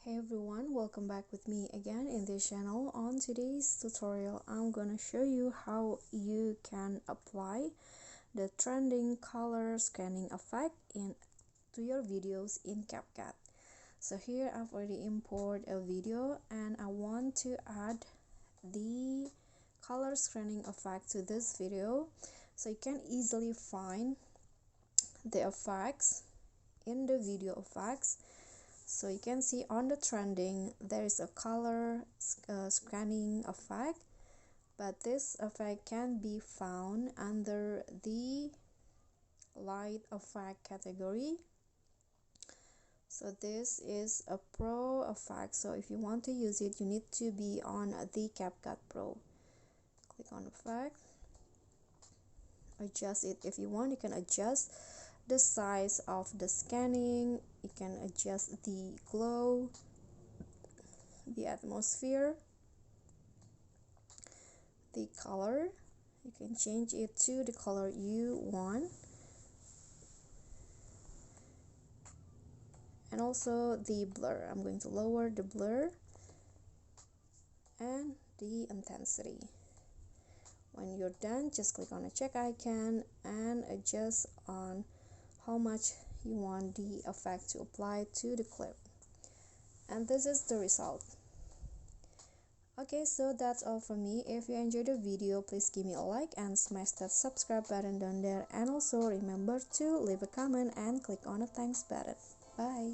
Hey everyone, welcome back with me again in this channel. On today's tutorial, I'm gonna show you how you can apply the trending color scanning effect to your videos in CapCut. So here I've already imported a video and I want to add the color scanning effect to this video. So you can easily find the effects in the video effects. So you can see on the trending there is a color scanning effect, but this effect can be found under the light effect category. So this is a pro effect, so if you want to use it you need to be on the CapCut Pro. Click on effect, adjust it. If you want, you can adjust the size of the scanning, you can adjust the glow, the atmosphere, the color. You can change it to the color you want, and also the blur. I'm going to lower the blur and the intensity. When you're done, just click on a check icon and adjust on how much you want the effect to apply to the clip, and this is the result. Okay, so that's all from me. If you enjoyed the video, please give me a like and smash that subscribe button down there, and also remember to leave a comment and click on the thanks button. Bye.